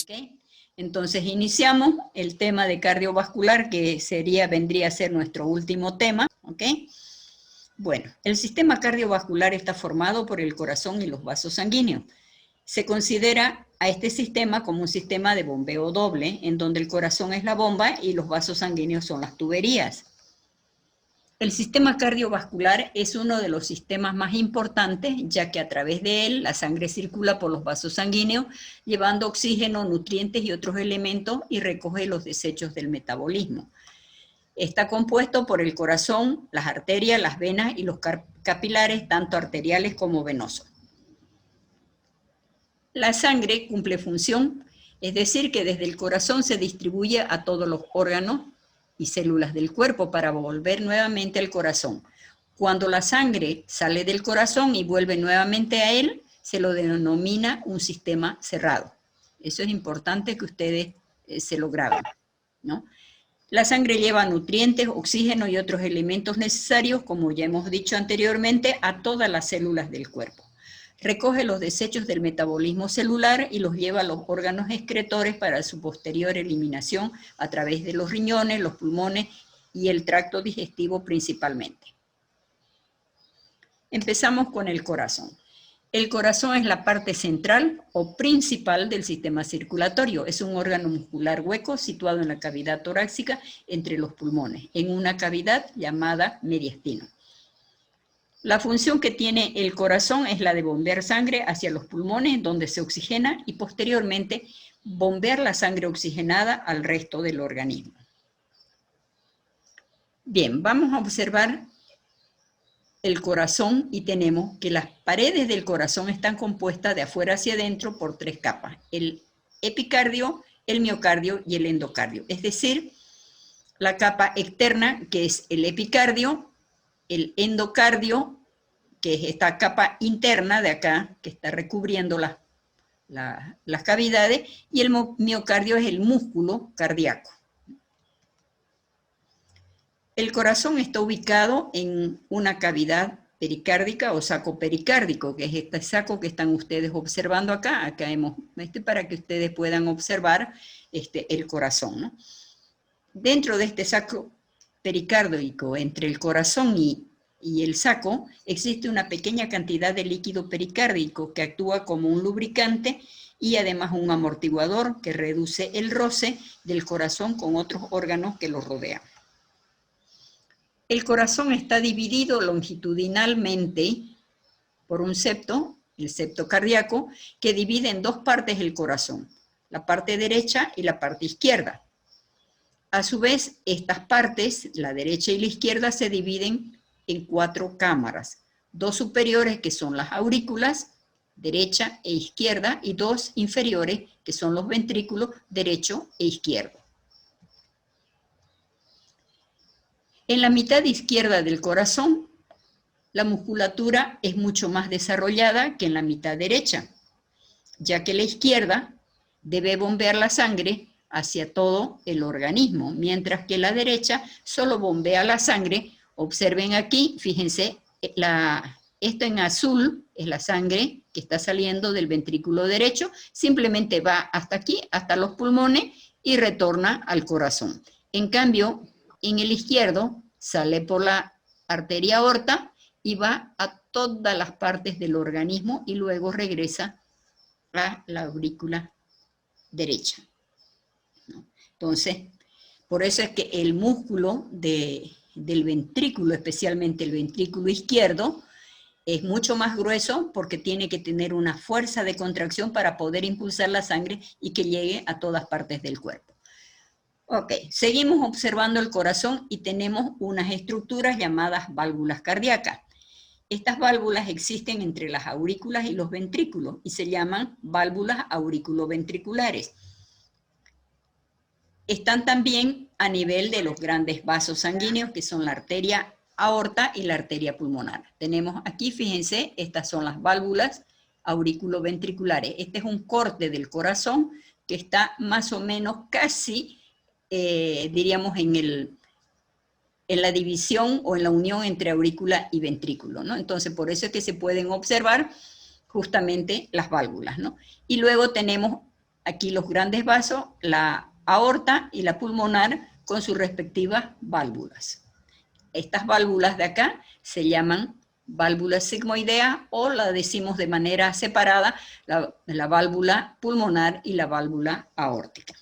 ¿Ok? Entonces iniciamos el tema de cardiovascular, que vendría a ser nuestro último tema. ¿Ok? Bueno, el sistema cardiovascular está formado por el corazón y los vasos sanguíneos. Se considera a este sistema como un sistema de bombeo doble, en donde el corazón es la bomba y los vasos sanguíneos son las tuberías. El sistema cardiovascular es uno de los sistemas más importantes, ya que a través de él la sangre circula por los vasos sanguíneos, llevando oxígeno, nutrientes y otros elementos y recoge los desechos del metabolismo. Está compuesto por el corazón, las arterias, las venas y los capilares, tanto arteriales como venosos. La sangre cumple función, es decir, que desde el corazón se distribuye a todos los órganos y células del cuerpo para volver nuevamente al corazón. Cuando la sangre sale del corazón y vuelve nuevamente a él, se lo denomina un sistema cerrado. Eso es importante que ustedes se lo graben, ¿no? La sangre lleva nutrientes, oxígeno y otros elementos necesarios, como ya hemos dicho anteriormente, a todas las células del cuerpo. Recoge los desechos del metabolismo celular y los lleva a los órganos excretores para su posterior eliminación a través de los riñones, los pulmones y el tracto digestivo principalmente. Empezamos con el corazón. El corazón es la parte central o principal del sistema circulatorio. Es un órgano muscular hueco situado en la cavidad torácica entre los pulmones, en una cavidad llamada mediastino. La función que tiene el corazón es la de bombear sangre hacia los pulmones, donde se oxigena, y posteriormente bombear la sangre oxigenada al resto del organismo. Bien, vamos a observar el corazón y tenemos que las paredes del corazón están compuestas de afuera hacia adentro por 3 capas: el epicardio, el miocardio y el endocardio. Es decir, la capa externa, que es el epicardio, el endocardio, que es esta capa interna de acá, que está recubriendo las cavidades, y el miocardio es el músculo cardíaco. El corazón está ubicado en una cavidad pericárdica o saco pericárdico, que es este saco que están ustedes observando acá. Acá hemos, para que ustedes puedan observar el corazón, ¿no? Dentro de este saco pericárdico, entre el corazón y el saco, existe una pequeña cantidad de líquido pericárdico que actúa como un lubricante y además un amortiguador que reduce el roce del corazón con otros órganos que lo rodean. El corazón está dividido longitudinalmente por un septo, el septo cardíaco, que divide en 2 partes el corazón, la parte derecha y la parte izquierda. A su vez, estas partes, la derecha y la izquierda, se dividen en 4 cámaras, 2 superiores que son las aurículas, derecha e izquierda, y 2 inferiores que son los ventrículos, derecho e izquierdo. En la mitad izquierda del corazón, la musculatura es mucho más desarrollada que en la mitad derecha, ya que la izquierda debe bombear la sangre hacia todo el organismo, mientras que la derecha solo bombea la sangre. Observen aquí, fíjense, esto en azul es la sangre que está saliendo del ventrículo derecho, simplemente va hasta aquí, hasta los pulmones, y retorna al corazón. En cambio, en el izquierdo sale por la arteria aorta y va a todas las partes del organismo y luego regresa a la aurícula derecha. Entonces, por eso es que el músculo del ventrículo, especialmente el ventrículo izquierdo, es mucho más grueso porque tiene que tener una fuerza de contracción para poder impulsar la sangre y que llegue a todas partes del cuerpo. Ok, seguimos observando el corazón y tenemos unas estructuras llamadas válvulas cardíacas. Estas válvulas existen entre las aurículas y los ventrículos y se llaman válvulas auriculoventriculares. Están también a nivel de los grandes vasos sanguíneos, que son la arteria aorta y la arteria pulmonar. Tenemos aquí, fíjense, estas son las válvulas auriculoventriculares. Este es un corte del corazón que está más o menos casi, diríamos, en la división o en la unión entre aurícula y ventrículo, ¿no? Entonces, por eso es que se pueden observar justamente las válvulas, ¿no? Y luego tenemos Aquí los grandes vasos, la aorta y la pulmonar con sus respectivas válvulas. Estas válvulas de acá se llaman válvula sigmoidea o la decimos de manera separada, la válvula pulmonar y la válvula aórtica.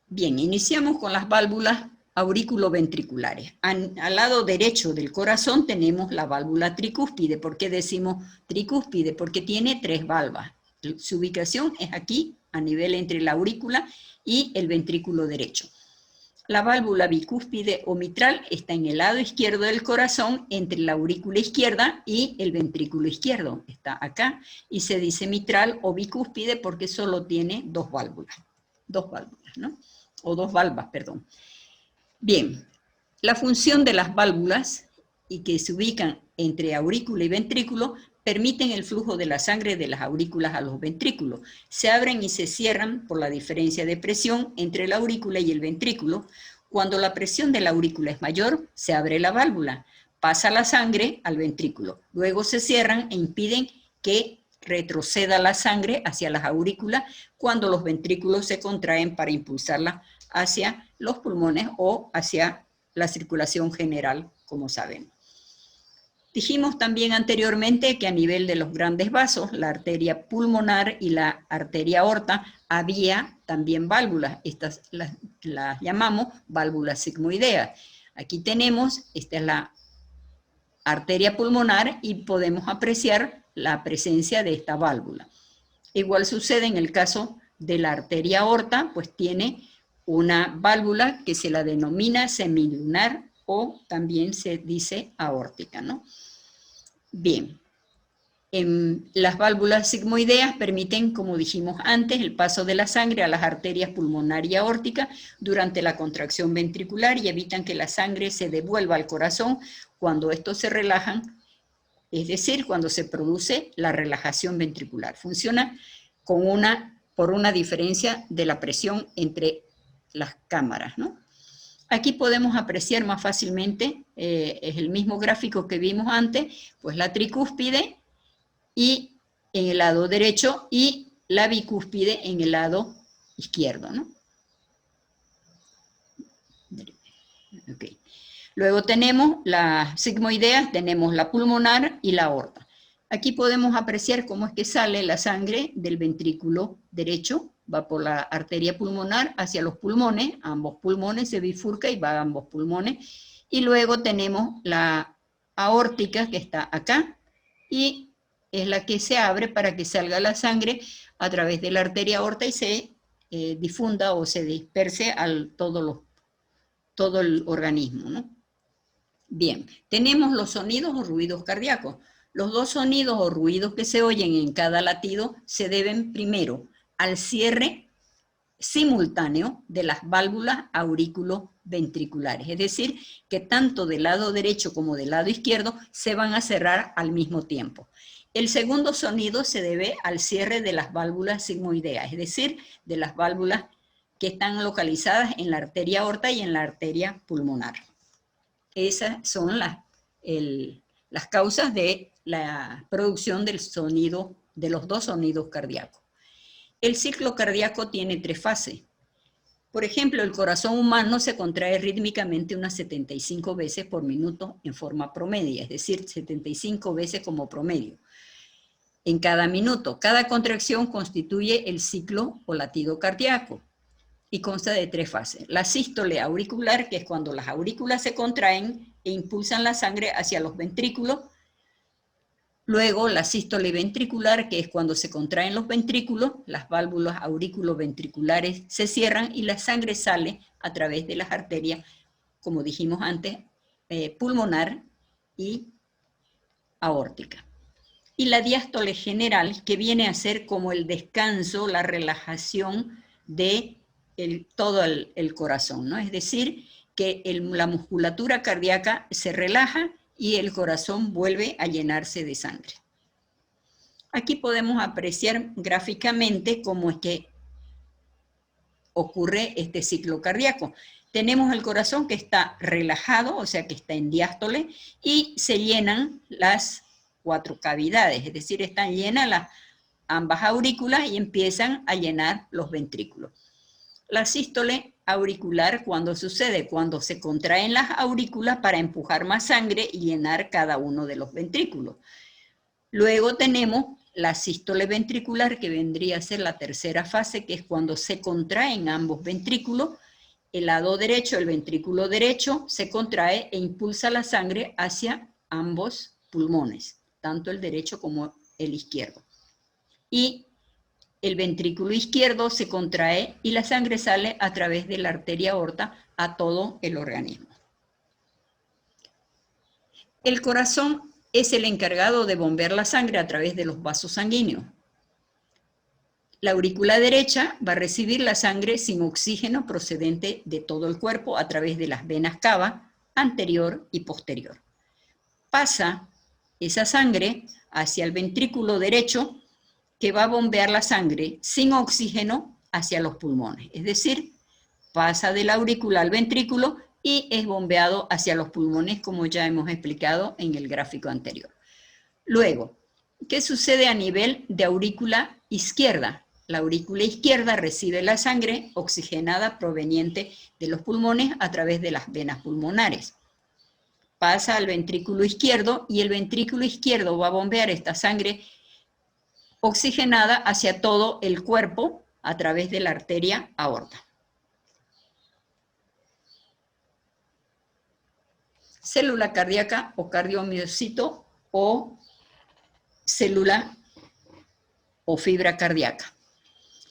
Bien, iniciamos con las válvulas auriculoventriculares. Al lado derecho del corazón tenemos la válvula tricúspide. ¿Por qué decimos tricúspide? Porque tiene 3 valvas. Su ubicación es aquí, a nivel entre la aurícula y el ventrículo derecho. La válvula bicúspide o mitral está en el lado izquierdo del corazón, entre la aurícula izquierda y el ventrículo izquierdo. Está acá y se dice mitral o bicúspide porque solo tiene 2 válvulas. 2 válvulas, ¿no? O 2 valvas, perdón. Bien, la función de las válvulas y que se ubican entre aurícula y ventrículo permiten el flujo de la sangre de las aurículas a los ventrículos. Se abren y se cierran por la diferencia de presión entre la aurícula y el ventrículo. Cuando la presión de la aurícula es mayor, se abre la válvula, pasa la sangre al ventrículo. Luego se cierran e impiden que retroceda la sangre hacia las aurículas cuando los ventrículos se contraen para impulsarla hacia los pulmones o hacia la circulación general, como saben. Dijimos también anteriormente que a nivel de los grandes vasos, la arteria pulmonar y la arteria aorta, había también válvulas. Estas las llamamos válvulas sigmoideas. Aquí tenemos, esta es la arteria pulmonar y podemos apreciar la presencia de esta válvula. Igual sucede en el caso de la arteria aorta, pues tiene una válvula que se la denomina semilunar o también se dice aórtica, ¿no? Bien, las válvulas sigmoideas permiten, como dijimos antes, el paso de la sangre a las arterias pulmonar y aórtica durante la contracción ventricular y evitan que la sangre se devuelva al corazón cuando estos se relajan, es decir, cuando se produce la relajación ventricular. Funciona por una diferencia de la presión entre las cámaras, ¿no? Aquí podemos apreciar más fácilmente, es el mismo gráfico que vimos antes, pues la tricúspide y en el lado derecho y la bicúspide en el lado izquierdo, ¿no? Okay. Luego tenemos las sigmoideas, tenemos la pulmonar y la aorta. Aquí podemos apreciar cómo es que sale la sangre del ventrículo derecho, va por la arteria pulmonar hacia los pulmones, ambos pulmones se bifurca y va a ambos pulmones, y luego tenemos la aórtica que está acá, y es la que se abre para que salga la sangre a través de la arteria aorta y se difunda o se disperse a todo el organismo, ¿no? Bien, tenemos los sonidos o ruidos cardíacos. Los 2 sonidos o ruidos que se oyen en cada latido se deben primero al cierre simultáneo de las válvulas aurículo-ventriculares, es decir, que tanto del lado derecho como del lado izquierdo se van a cerrar al mismo tiempo. El segundo sonido se debe al cierre de las válvulas sigmoideas, es decir, de las válvulas que están localizadas en la arteria aorta y en la arteria pulmonar. Esas son las causas de la producción del sonido, de los 2 sonidos cardíacos. El ciclo cardíaco tiene 3 fases. Por ejemplo, el corazón humano se contrae rítmicamente unas 75 veces por minuto en forma promedia, es decir, 75 veces como promedio. En cada minuto, cada contracción constituye el ciclo o latido cardíaco y consta de 3 fases. La sístole auricular, que es cuando las aurículas se contraen e impulsan la sangre hacia los ventrículos. Luego la sístole ventricular, que es cuando se contraen los ventrículos, las válvulas auriculoventriculares se cierran y la sangre sale a través de las arterias, como dijimos antes, pulmonar y aórtica. Y la diástole general, que viene a ser como el descanso, la relajación de todo el corazón, ¿no? Es decir, que la musculatura cardíaca se relaja y el corazón vuelve a llenarse de sangre. Aquí podemos apreciar gráficamente cómo es que ocurre este ciclo cardíaco. Tenemos el corazón que está relajado, o sea que está en diástole, y se llenan las 4 cavidades, es decir, están llenas ambas aurículas y empiezan a llenar los ventrículos. La sístole auricular, ¿cuándo sucede? Cuando se contraen las aurículas para empujar más sangre y llenar cada uno de los ventrículos. Luego tenemos la sístole ventricular, que vendría a ser la tercera fase, que es cuando se contraen ambos ventrículos. El lado derecho, el ventrículo derecho, se contrae e impulsa la sangre hacia ambos pulmones, tanto el derecho como el izquierdo. Y el ventrículo izquierdo se contrae y la sangre sale a través de la arteria aorta a todo el organismo. El corazón es el encargado de bombear la sangre a través de los vasos sanguíneos. La aurícula derecha va a recibir la sangre sin oxígeno procedente de todo el cuerpo a través de las venas cava anterior y posterior. Pasa esa sangre hacia el ventrículo derecho, que va a bombear la sangre sin oxígeno hacia los pulmones. Es decir, pasa de la aurícula al ventrículo y es bombeado hacia los pulmones, como ya hemos explicado en el gráfico anterior. Luego, ¿qué sucede a nivel de aurícula izquierda? La aurícula izquierda recibe la sangre oxigenada proveniente de los pulmones a través de las venas pulmonares. Pasa al ventrículo izquierdo y el ventrículo izquierdo va a bombear esta sangre oxigenada hacia todo el cuerpo a través de la arteria aorta. Célula cardíaca o cardiomiocito o célula o fibra cardíaca.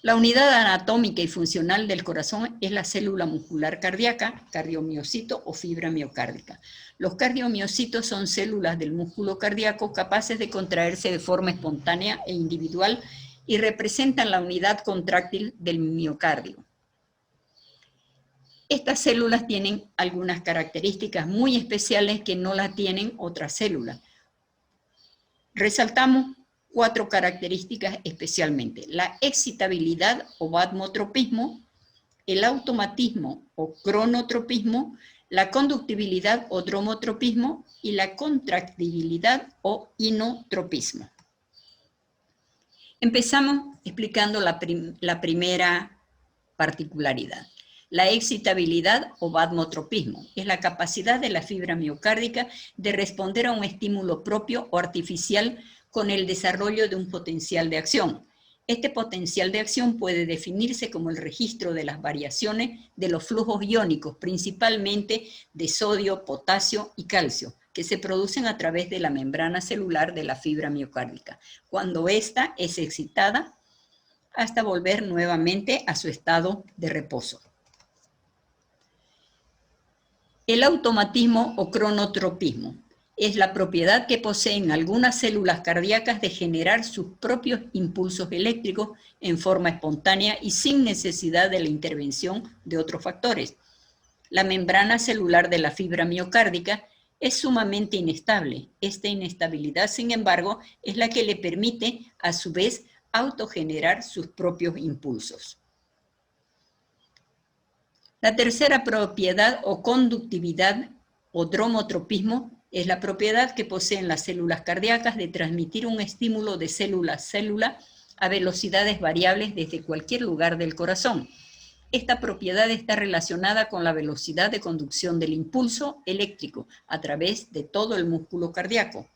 La unidad anatómica y funcional del corazón es la célula muscular cardíaca, cardiomiocito o fibra miocárdica. Los cardiomiocitos son células del músculo cardíaco capaces de contraerse de forma espontánea e individual y representan la unidad contráctil del miocardio. Estas células tienen algunas características muy especiales que no las tienen otras células. Resaltamos 4 características especialmente: la excitabilidad o vasotropismo, el automatismo o cronotropismo, la conductibilidad o dromotropismo y la contractibilidad o inotropismo. Empezamos explicando la primera particularidad. La excitabilidad o vasotropismo es la capacidad de la fibra miocárdica de responder a un estímulo propio o artificial con el desarrollo de un potencial de acción. Este potencial de acción puede definirse como el registro de las variaciones de los flujos iónicos, principalmente de sodio, potasio y calcio, que se producen a través de la membrana celular de la fibra miocárdica, cuando ésta es excitada hasta volver nuevamente a su estado de reposo. El automatismo o cronotropismo es la propiedad que poseen algunas células cardíacas de generar sus propios impulsos eléctricos en forma espontánea y sin necesidad de la intervención de otros factores. La membrana celular de la fibra miocárdica es sumamente inestable. Esta inestabilidad, sin embargo, es la que le permite, a su vez, autogenerar sus propios impulsos. La tercera propiedad o conductividad o dromotropismo es la propiedad que poseen las células cardíacas de transmitir un estímulo de célula a célula a velocidades variables desde cualquier lugar del corazón. Esta propiedad está relacionada con la velocidad de conducción del impulso eléctrico a través de todo el músculo cardíaco.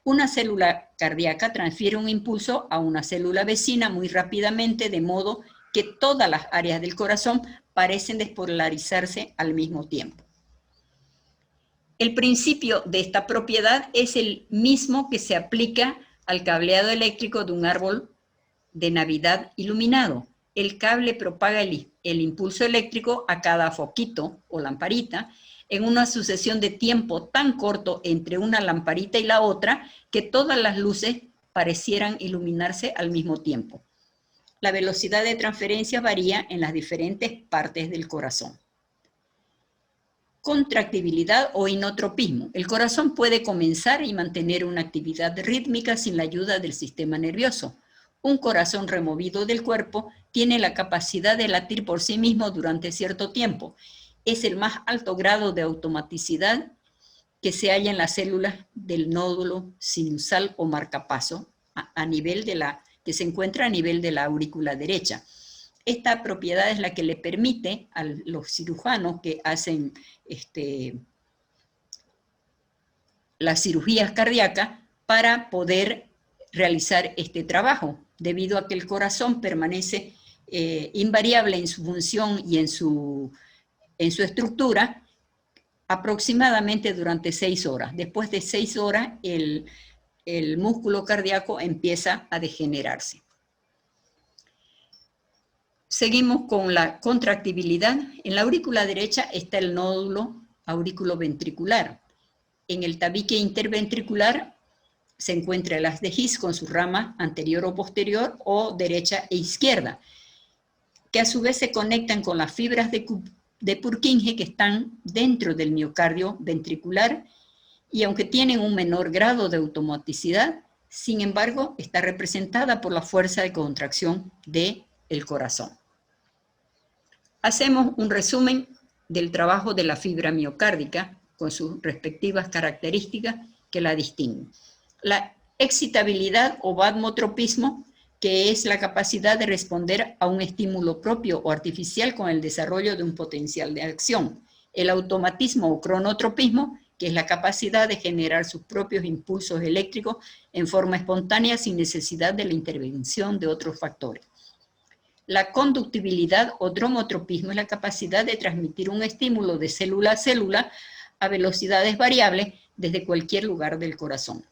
Una célula cardíaca transfiere un impulso a una célula vecina muy rápidamente, de modo que todas las áreas del corazón parecen despolarizarse al mismo tiempo. El principio de esta propiedad es el mismo que se aplica al cableado eléctrico de un árbol de Navidad iluminado. El cable propaga el impulso eléctrico a cada foquito o lamparita en una sucesión de tiempo tan corto entre una lamparita y la otra que todas las luces parecieran iluminarse al mismo tiempo. La velocidad de transferencia varía en las diferentes partes del corazón. Contractibilidad o inotropismo. El corazón puede comenzar y mantener una actividad rítmica sin la ayuda del sistema nervioso. Un corazón removido del cuerpo tiene la capacidad de latir por sí mismo durante cierto tiempo. Es el más alto grado de automaticidad que se halla en las células del nódulo sinusal o marcapaso a nivel de la que se encuentra a nivel de la aurícula derecha. Esta propiedad es la que le permite a los cirujanos que hacen las cirugías cardíacas para poder realizar este trabajo, debido a que el corazón permanece invariable en su función y en su estructura aproximadamente durante 6 horas. Después de 6 horas, el músculo cardíaco empieza a degenerarse. Seguimos con la contractibilidad. En la aurícula derecha está el nódulo auriculoventricular. En el tabique interventricular se encuentra el haz de His con su rama anterior o posterior o derecha e izquierda, que a su vez se conectan con las fibras de Purkinje que están dentro del miocardio ventricular, y aunque tienen un menor grado de automaticidad, sin embargo, está representada por la fuerza de contracción del corazón. Hacemos un resumen del trabajo de la fibra miocárdica con sus respectivas características que la distinguen. La excitabilidad o vasomotropismo, que es la capacidad de responder a un estímulo propio o artificial con el desarrollo de un potencial de acción. El automatismo o cronotropismo, que es la capacidad de generar sus propios impulsos eléctricos en forma espontánea sin necesidad de la intervención de otros factores. La conductibilidad o dromotropismo es la capacidad de transmitir un estímulo de célula a célula a velocidades variables desde cualquier lugar del corazón.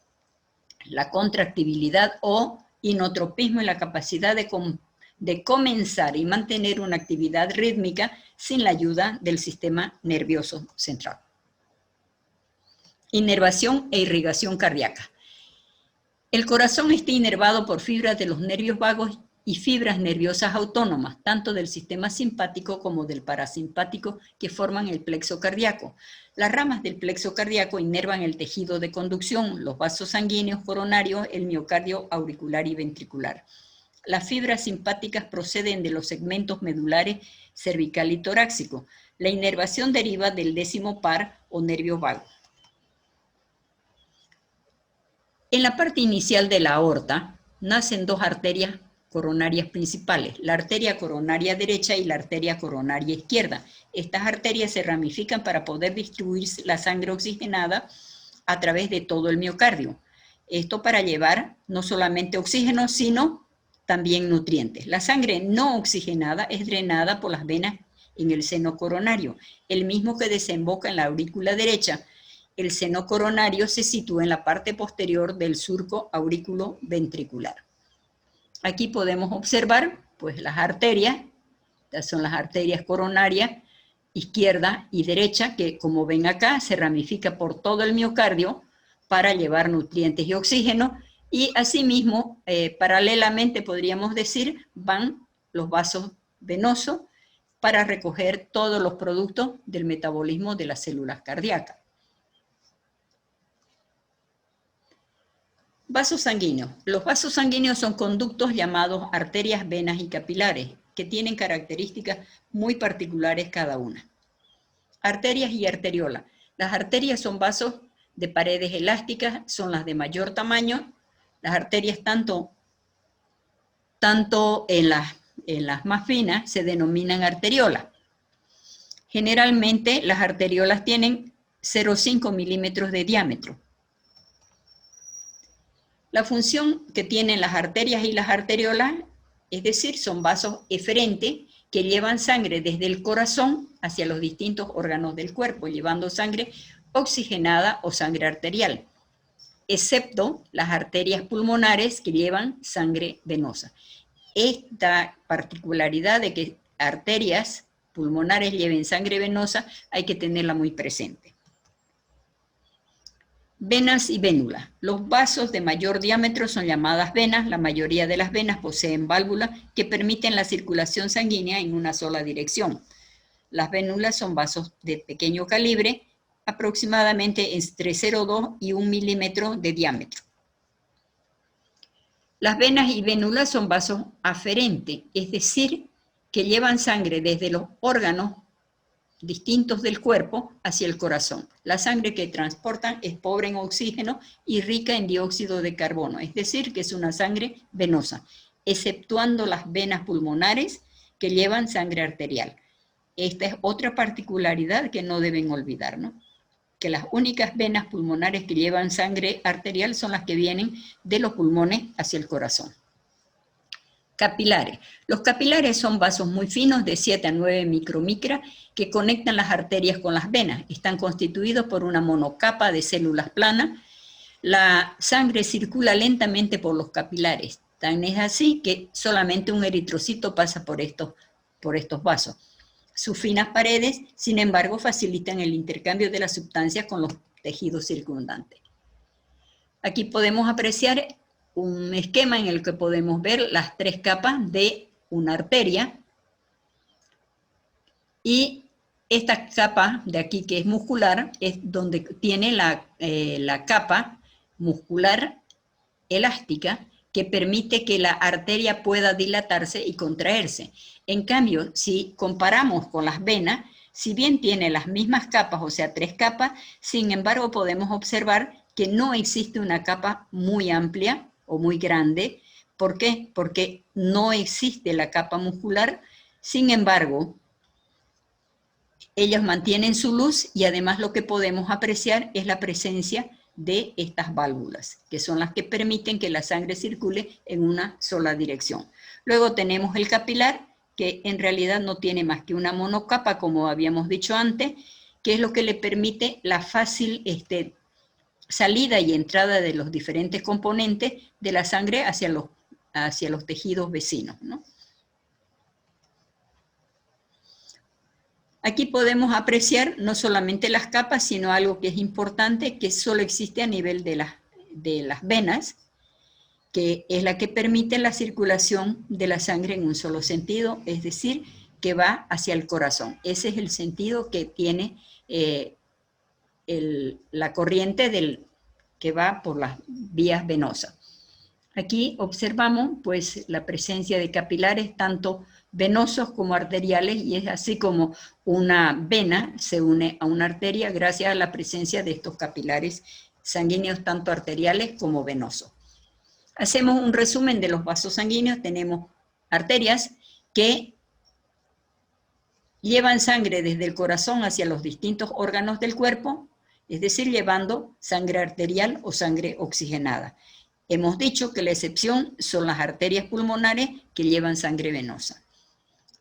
La contractibilidad o inotropismo es la capacidad de comenzar y mantener una actividad rítmica sin la ayuda del sistema nervioso central. Inervación e irrigación cardíaca. El corazón está inervado por fibras de los nervios vagos y fibras nerviosas autónomas, tanto del sistema simpático como del parasimpático, que forman el plexo cardíaco. Las ramas del plexo cardíaco inervan el tejido de conducción, los vasos sanguíneos coronarios, el miocardio auricular y ventricular. Las fibras simpáticas proceden de los segmentos medulares cervical y torácico. La inervación deriva del 10º par o nervio vago. En la parte inicial de la aorta nacen 2 arterias coronarias principales, la arteria coronaria derecha y la arteria coronaria izquierda. Estas arterias se ramifican para poder distribuir la sangre oxigenada a través de todo el miocardio. Esto para llevar no solamente oxígeno, sino también nutrientes. La sangre no oxigenada es drenada por las venas en el seno coronario, el mismo que desemboca en la aurícula derecha. El seno coronario se sitúa en la parte posterior del surco aurículo-ventricular. Aquí podemos observar pues, las arterias, estas son las arterias coronarias, izquierda y derecha, que como ven acá, se ramifica por todo el miocardio para llevar nutrientes y oxígeno, y asimismo, paralelamente podríamos decir, van los vasos venosos para recoger todos los productos del metabolismo de las células cardíacas. Vasos sanguíneos. Los vasos sanguíneos son conductos llamados arterias, venas y capilares, que tienen características muy particulares cada una. Arterias y arteriola. Las arterias son vasos de paredes elásticas, son las de mayor tamaño. Las arterias tanto en las más finas se denominan arteriolas. Generalmente las arteriolas tienen 0,5 milímetros de diámetro. La función que tienen las arterias y las arteriolas, es decir, son vasos eferentes que llevan sangre desde el corazón hacia los distintos órganos del cuerpo, llevando sangre oxigenada o sangre arterial, excepto las arterias pulmonares que llevan sangre venosa. Esta particularidad de que arterias pulmonares lleven sangre venosa hay que tenerla muy presente. Venas y vénulas. Los vasos de mayor diámetro son llamadas venas. La mayoría de las venas poseen válvulas que permiten la circulación sanguínea en una sola dirección. Las vénulas son vasos de pequeño calibre, aproximadamente entre 0,2 y 1 milímetro de diámetro. Las venas y vénulas son vasos aferentes, es decir, que llevan sangre desde los órganos distintos del cuerpo hacia el corazón. La sangre que transportan es pobre en oxígeno y rica en dióxido de carbono, es decir, que es una sangre venosa. exceptuando las venas pulmonares que llevan sangre arterial. Esta es otra particularidad que no deben olvidar, ¿no? Que las únicas venas pulmonares que llevan sangre arterial son las que vienen de los pulmones hacia el corazón. Capilares. Los capilares son vasos muy finos de 7 a 9 micromicra que conectan las arterias con las venas. Están constituidos por una monocapa de células planas. La sangre circula lentamente por los capilares. Tan es así que solamente un eritrocito pasa por estos vasos. Sus finas paredes, sin embargo, facilitan el intercambio de las sustancias con los tejidos circundantes. Aquí podemos apreciar un esquema en el que podemos ver las 3 capas de una arteria. Y esta capa de aquí, que es muscular, es donde tiene la capa muscular elástica que permite que la arteria pueda dilatarse y contraerse. En cambio, si comparamos con las venas, si bien tiene las mismas capas, o sea, 3 capas, sin embargo podemos observar que no existe una capa muy amplia o muy grande. ¿Por qué? Porque no existe la capa muscular, sin embargo, ellos mantienen su luz y además lo que podemos apreciar es la presencia de estas válvulas, que son las que permiten que la sangre circule en una sola dirección. Luego tenemos el capilar, que en realidad no tiene más que una monocapa, como habíamos dicho antes, que es lo que le permite la fácil salida y entrada de los diferentes componentes de la sangre hacia los tejidos vecinos, ¿no? Aquí podemos apreciar no solamente las capas, sino algo que es importante, que solo existe a nivel de las venas, que es la que permite la circulación de la sangre en un solo sentido, es decir, que va hacia el corazón. Ese es el sentido que tiene la corriente que va por las vías venosas. Aquí observamos pues la presencia de capilares tanto venosos como arteriales, y es así como una vena se une a una arteria gracias a la presencia de estos capilares sanguíneos tanto arteriales como venosos. Hacemos un resumen de los vasos sanguíneos. Tenemos arterias que llevan sangre desde el corazón hacia los distintos órganos del cuerpo, es decir, llevando sangre arterial o sangre oxigenada. Hemos dicho que la excepción son las arterias pulmonares que llevan sangre venosa.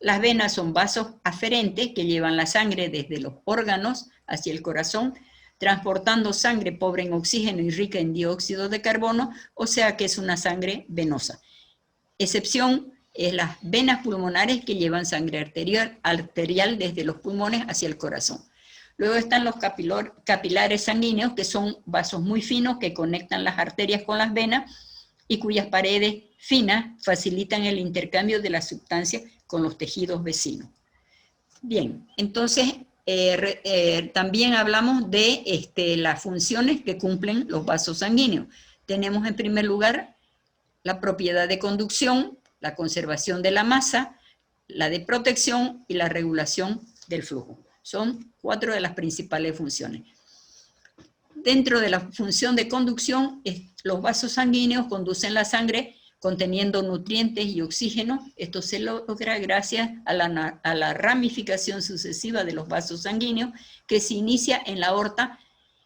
Las venas son vasos aferentes que llevan la sangre desde los órganos hacia el corazón, transportando sangre pobre en oxígeno y rica en dióxido de carbono, o sea que es una sangre venosa. Excepción es las venas pulmonares que llevan sangre arterial desde los pulmones hacia el corazón. Luego están los capilares sanguíneos, que son vasos muy finos que conectan las arterias con las venas y cuyas paredes finas facilitan el intercambio de las sustancias con los tejidos vecinos. Bien, entonces también hablamos de las funciones que cumplen los vasos sanguíneos. Tenemos en primer lugar la propiedad de conducción, la conservación de la masa, la de protección y la regulación del flujo. Son 4 de las principales funciones. Dentro de la función de conducción, los vasos sanguíneos conducen la sangre conteniendo nutrientes y oxígeno. Esto se logra gracias a la ramificación sucesiva de los vasos sanguíneos que se inicia en la aorta,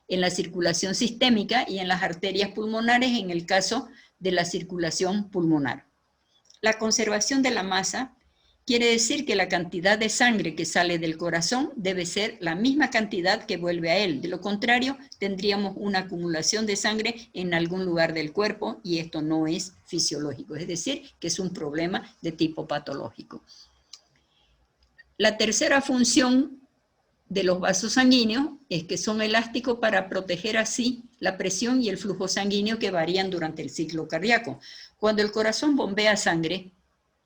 en la circulación sistémica y en las arterias pulmonares en el caso de la circulación pulmonar. La conservación de la masa quiere decir que la cantidad de sangre que sale del corazón debe ser la misma cantidad que vuelve a él. De lo contrario, tendríamos una acumulación de sangre en algún lugar del cuerpo y esto no es fisiológico, es decir, que es un problema de tipo patológico. La tercera función de los vasos sanguíneos es que son elásticos para proteger así la presión y el flujo sanguíneo que varían durante el ciclo cardíaco. Cuando el corazón bombea sangre,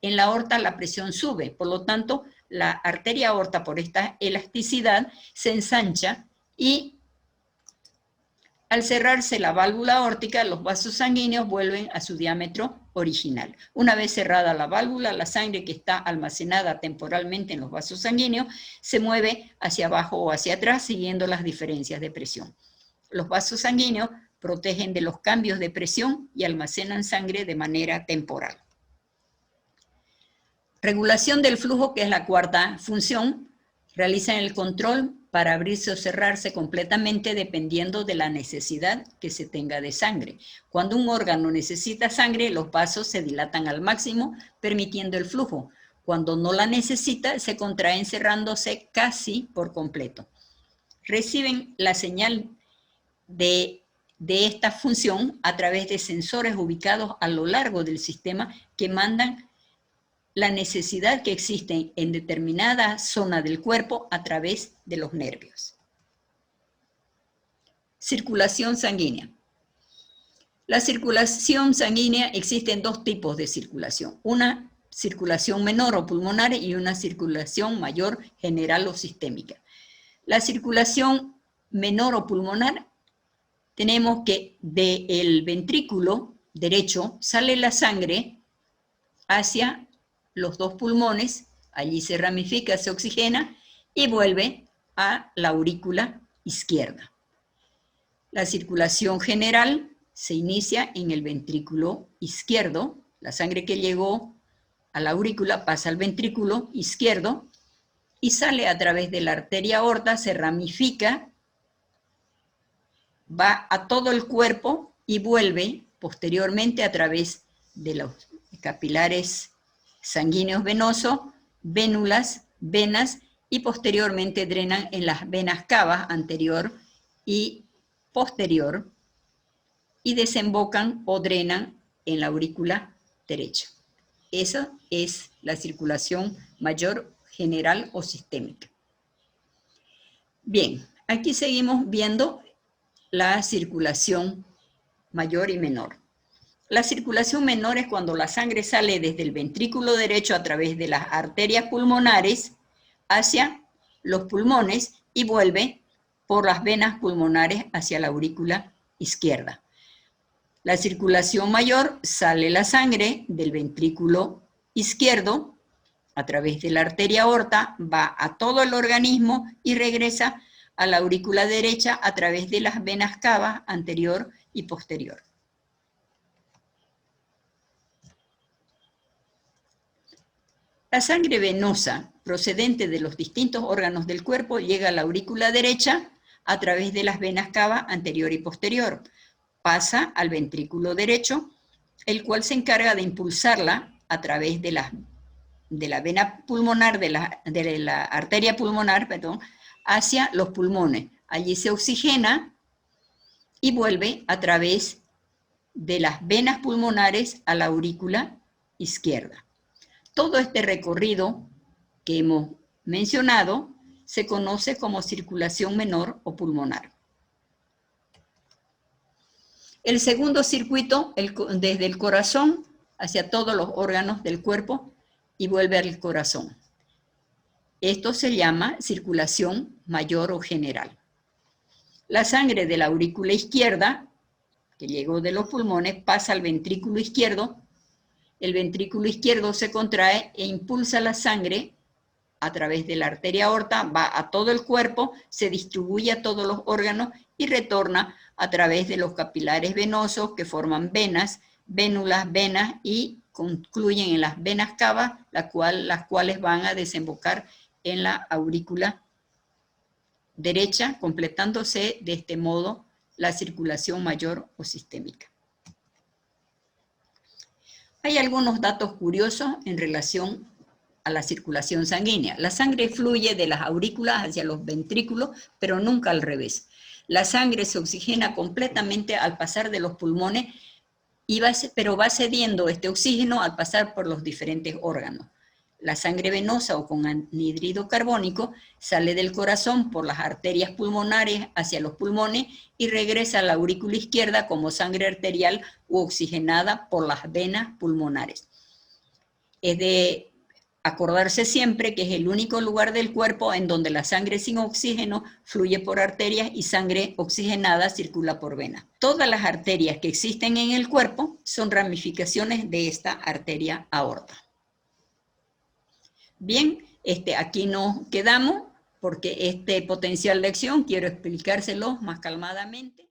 en la aorta la presión sube, por lo tanto, la arteria aorta por esta elasticidad se ensancha y al cerrarse la válvula aórtica, los vasos sanguíneos vuelven a su diámetro original. Una vez cerrada la válvula, la sangre que está almacenada temporalmente en los vasos sanguíneos se mueve hacia abajo o hacia atrás siguiendo las diferencias de presión. Los vasos sanguíneos protegen de los cambios de presión y almacenan sangre de manera temporal. Regulación del flujo, que es la cuarta función, realizan el control para abrirse o cerrarse completamente dependiendo de la necesidad que se tenga de sangre. Cuando un órgano necesita sangre, los vasos se dilatan al máximo, permitiendo el flujo. Cuando no la necesita, se contraen cerrándose casi por completo. Reciben la señal de esta función a través de sensores ubicados a lo largo del sistema que mandan la necesidad que existe en determinada zona del cuerpo a través de los nervios. Circulación sanguínea. La circulación sanguínea, existen dos tipos de circulación. Una circulación menor o pulmonar y una circulación mayor general o sistémica. La circulación menor o pulmonar, tenemos que del ventrículo derecho sale la sangre hacia los dos pulmones, allí se ramifica, se oxigena y vuelve a la aurícula izquierda. La circulación general se inicia en el ventrículo izquierdo, la sangre que llegó a la aurícula pasa al ventrículo izquierdo y sale a través de la arteria aorta, se ramifica, va a todo el cuerpo y vuelve posteriormente a través de los capilares sanguíneos venosos, vénulas, venas, y posteriormente drenan en las venas cavas anterior y posterior y desembocan o drenan en la aurícula derecha. Esa es la circulación mayor, general o sistémica. Bien, aquí seguimos viendo la circulación mayor y menor. La circulación menor es cuando la sangre sale desde el ventrículo derecho a través de las arterias pulmonares hacia los pulmones y vuelve por las venas pulmonares hacia la aurícula izquierda. La circulación mayor, sale la sangre del ventrículo izquierdo a través de la arteria aorta, va a todo el organismo y regresa a la aurícula derecha a través de las venas cavas anterior y posterior. La sangre venosa procedente de los distintos órganos del cuerpo llega a la aurícula derecha a través de las venas cava anterior y posterior. Pasa al ventrículo derecho, el cual se encarga de impulsarla a través de la vena pulmonar, de la arteria pulmonar, perdón, hacia los pulmones. Allí se oxigena y vuelve a través de las venas pulmonares a la aurícula izquierda. Todo este recorrido que hemos mencionado se conoce como circulación menor o pulmonar. El segundo circuito, desde el corazón hacia todos los órganos del cuerpo y vuelve al corazón. Esto se llama circulación mayor o general. La sangre de la aurícula izquierda, que llegó de los pulmones, pasa al ventrículo izquierdo. El ventrículo izquierdo se contrae e impulsa la sangre a través de la arteria aorta, va a todo el cuerpo, se distribuye a todos los órganos y retorna a través de los capilares venosos que forman venas, vénulas, venas y concluyen en las venas cavas, las cuales van a desembocar en la aurícula derecha, completándose de este modo la circulación mayor o sistémica. Hay algunos datos curiosos en relación a la circulación sanguínea. La sangre fluye de las aurículas hacia los ventrículos, pero nunca al revés. La sangre se oxigena completamente al pasar de los pulmones, pero va cediendo este oxígeno al pasar por los diferentes órganos. La sangre venosa o con anhídrido carbónico sale del corazón por las arterias pulmonares hacia los pulmones y regresa a la aurícula izquierda como sangre arterial u oxigenada por las venas pulmonares. Es de acordarse siempre que es el único lugar del cuerpo en donde la sangre sin oxígeno fluye por arterias y sangre oxigenada circula por venas. Todas las arterias que existen en el cuerpo son ramificaciones de esta arteria aorta. Bien, aquí nos quedamos porque este potencial de acción quiero explicárselo más calmadamente.